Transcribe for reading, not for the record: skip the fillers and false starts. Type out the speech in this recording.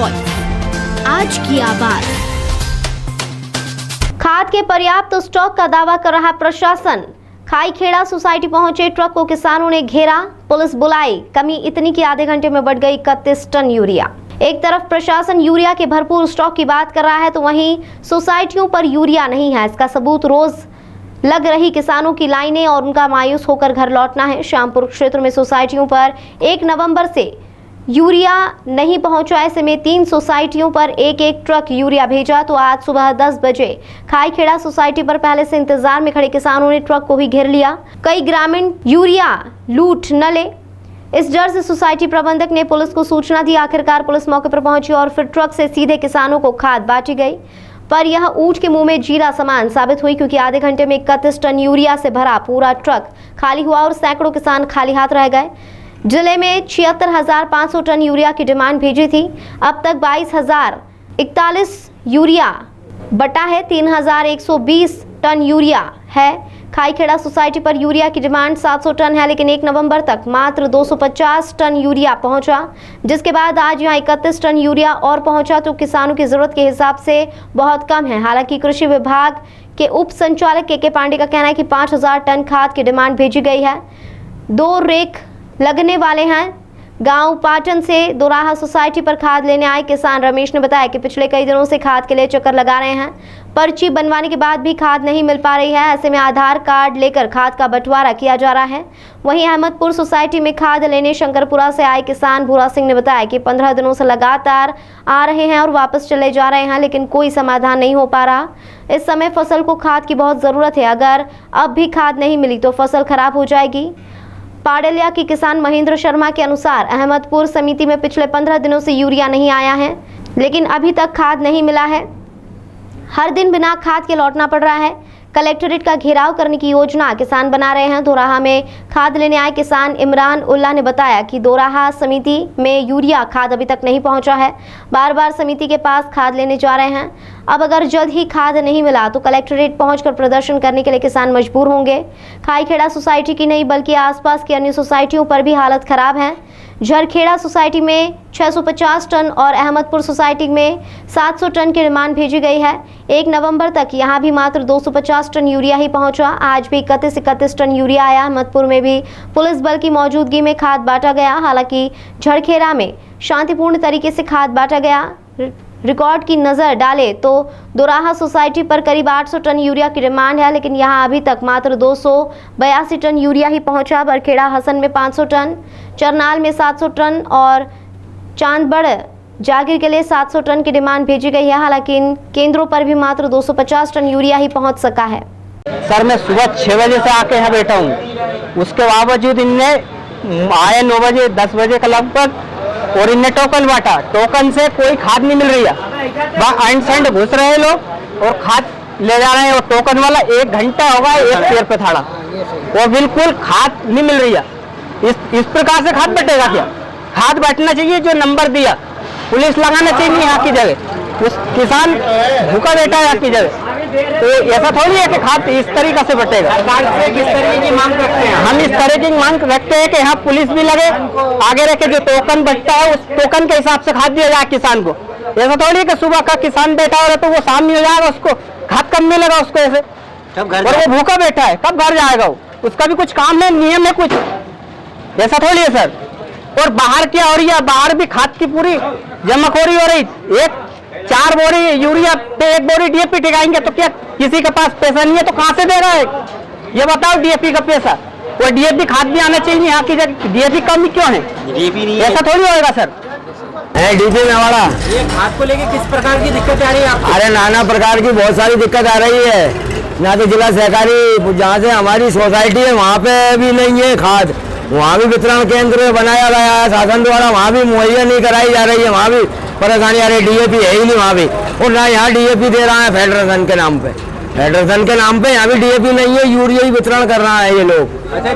Voice, आज की आवाज। खाद के पर्याप्त स्टॉक का दावा कर रहा प्रशासन। खाईखेड़ा सोसाइटी पहुंचे ट्रक को किसानों ने घेरा, पुलिस बुलाई। कमी इतनी कि आधे घंटे में बढ़ गई 31 टन यूरिया। एक तरफ प्रशासन यूरिया के भरपूर स्टॉक की बात कर रहा है तो वहीं सोसाइटियों पर यूरिया नहीं है। इसका सबूत रोज लग रही किसानों की लाइनें और उनका मायूस होकर घर लौटना है। श्यामपुर क्षेत्र में सोसाइटियों पर 1 नवंबर से यूरिया नहीं पहुंचा। ऐसे में 3 सोसाइटियों पर एक एक ट्रक यूरिया भेजा तो आज सुबह 10 बजे खाईखेड़ा सोसाइटी पर पहले से इंतजार में खड़े किसानों ने ट्रक को ही घेर लिया। कई ग्रामीण यूरिया लूट न ले, इस डर से सोसाइटी प्रबंधक ने पुलिस को सूचना दी। आखिरकार पुलिस मौके पर पहुंची और फिर ट्रक से सीधे किसानों को खाद बांटी गई। पर यह ऊंट के मुंह में जीरा समान साबित हुई, क्योंकि आधे घंटे में 31 टन यूरिया से भरा पूरा ट्रक खाली हुआ और सैकड़ों किसान खाली हाथ रह गए। जिले में 76,500 टन यूरिया की डिमांड भेजी थी। अब तक 22,041 यूरिया बटा है। 3,120 टन यूरिया है। खाईखेड़ा सोसाइटी पर यूरिया की डिमांड 700 टन है, लेकिन 1 नवंबर तक मात्र 250 टन यूरिया पहुंचा, जिसके बाद आज यहां 31 टन यूरिया और पहुंचा तो किसानों की जरूरत के हिसाब से बहुत कम है। हालांकि कृषि विभाग के उप संचालक के पांडे का कहना है कि 5,000 टन खाद की डिमांड भेजी गई है। 2 रेक लगने वाले हैं। गांव पाटन से दोराहा सोसाइटी पर खाद लेने आए किसान रमेश ने बताया कि पिछले कई दिनों से खाद के लिए चक्कर लगा रहे हैं। पर्ची बनवाने के बाद भी खाद नहीं मिल पा रही है। ऐसे में आधार कार्ड लेकर खाद का बंटवारा किया जा रहा है। वहीं अहमदपुर सोसाइटी में खाद लेने शंकरपुरा से आए किसान भूरा सिंह ने बताया कि 15 दिनों से लगातार आ रहे हैं और वापस चले जा रहे हैं, लेकिन कोई समाधान नहीं हो पा रहा। इस समय फसल को खाद की बहुत ज़रूरत है। अगर अब भी खाद नहीं मिली तो फसल खराब हो जाएगी। पाडलिया की किसान महेंद्र शर्मा के अनुसार अहमदपुर समिति में पिछले 15 दिनों से यूरिया नहीं आया है, लेकिन अभी तक खाद नहीं मिला है। हर दिन बिना खाद के लौटना पड़ रहा है। कलेक्ट्रेट का घेराव करने की योजना किसान बना रहे हैं। दोराहा में खाद लेने आए किसान इमरान उल्लाह ने बताया कि दोराहा समिति में यूरिया खाद अभी तक नहीं पहुंचा है। बार बार समिति के पास खाद लेने जा रहे हैं। अब अगर जल्द ही खाद नहीं मिला तो कलेक्ट्रेट पहुंचकर प्रदर्शन करने के लिए किसान मजबूर होंगे। खाईखेड़ा सोसाइटी की नहीं बल्कि आसपास की अन्य सोसाइटियों पर भी हालत खराब है। झरखेड़ा सोसाइटी में 650 टन और अहमदपुर सोसाइटी में 700 टन की डिमांड भेजी गई है। 1 नवंबर तक यहां भी मात्र 250 टन यूरिया ही पहुंचा। आज भी 31 टन यूरिया आया। अहमदपुर में भी पुलिस बल की मौजूदगी में खाद बांटा गया। हालांकि झरखेड़ा में शांतिपूर्ण तरीके से खाद बांटा गया। रिकॉर्ड की नज़र डालें तो दोराहा सोसाइटी पर करीब 800 टन यूरिया की डिमांड है, लेकिन यहां अभी तक मात्र 282 टन यूरिया ही पहुंचा। बरखेड़ा हसन में 500 टन, चरनाल में 700 टन और चांदबड़ जागीर के लिए 700 टन की डिमांड भेजी गई है। हालांकि इन केंद्रों पर भी मात्र 250 टन यूरिया ही पहुंच सका है। सर मैं सुबह 6 बजे से आके यहाँ बैठा हूँ, उसके बावजूद इनने आए 9 बजे 10 बजे के लगभग और इनने टोकन बांटा। टोकन से कोई खाद नहीं मिल रही है। एंड सेंड घुस रहे लोग और खाद ले जा रहे हैं। और टोकन वाला 1 घंटा होगा एक पेड़ पे खड़ा और बिल्कुल खाद नहीं मिल रही है। इस प्रकार से खाद बटेगा क्या? खाद बांटना चाहिए जो नंबर दिया, पुलिस लगाना चाहिए यहाँ की जगह। उस किसान भूखा बैठा है यहाँ की जगह, तो ऐसा थोड़ी है कि खाद इस तरीके से बटेगा। किस तरीके की मांग रखते हैं? हम इस तरह की मांग रखते हैं कि यहाँ पुलिस भी लगे, आगे रखे जो टोकन बचता है उस टोकन के हिसाब से खाद दिया जाए किसान को। ऐसा थोड़ी कि सुबह का किसान बैठा हो तो वो शाम में हो जाएगा, उसको खाद कब मिलेगा उसको ऐसे। और वो भूखा बैठा है, कब घर जाएगा वो? उसका भी कुछ काम है, नियम है कुछ, ऐसा थोड़ी है सर। और बाहर क्या हो रही है? बाहर भी खाद की पूरी जमाखोरी हो रही। 4 बोरी यूरिया पे 1 बोरी डीएपी टिकाएंगे तो क्या किसी के पास पैसा नहीं है तो कहां से दे रहा है? ये बताओ डीएपी का पैसा। और डीएपी खाद भी आना चाहिए यहाँ की जगह। डीएपी कम क्यों है? डीएपी नहीं ऐसा थोड़ी होगा सर। डीपी में हमारा ये खाद को लेके किस प्रकार की दिक्कत आ रही है आपको? अरे नाना प्रकार की बहुत सारी दिक्कत आ रही है। ना तो जिला सहकारी जहाँ से हमारी सोसाइटी है वहाँ पे भी नहीं है खाद। वहाँ भी वितरण केंद्र बनाया गया है शासन द्वारा, वहाँ भी मुहैया नहीं कराई जा रही है। वहाँ भी परेशानी आ रही है। डीएपी है ही नहीं वहाँ भी, और ना यहाँ डीएपी दे रहा है फेडरेशन के नाम पे। फेडरेशन के नाम पे यहाँ भी डीएपी नहीं है, यूरिया ही वितरण कर रहा है ये लोग। अच्छा